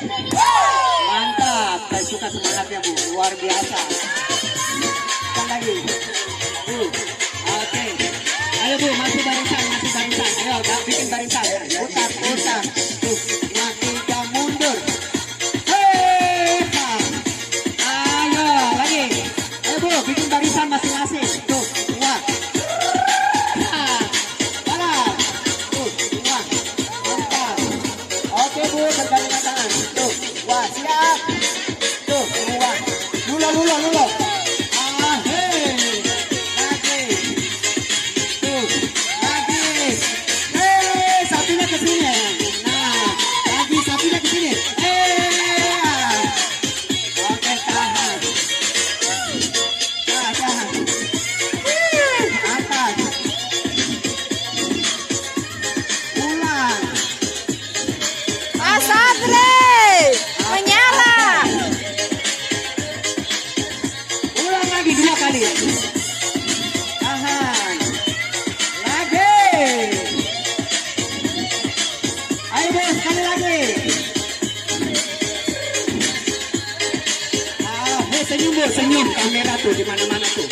Mantap, saya suka semangatnya Bu, luar biasa. Sekali lagi, Bu. Oke, ayo Bu, masih barisan. Ayo, bikin barisan. Putar. Tuh, makin jauh mundur. Hei, ayo lagi. Ayo Bu, bikin barisan masing-masing. Tuh, dua. Jalan. Tuh, dua. Mantap. Oke Bu, bergandengan tangan. Tuh, wah siap. Tuh, dua. Lulo. Hei. Lagi. Tuh, lagi. Hei, satunya ke sini. Nah, lagi satunya ke sini. Oke, tahan. Tahan. Atas. Ulang. Asapre menyala. Ulang lagi 2 kali. Tahan. Lagi. Ayo Bu, sekali lagi. Hei, senyum Bu, senyum. Kamera tuh di mana-mana tuh.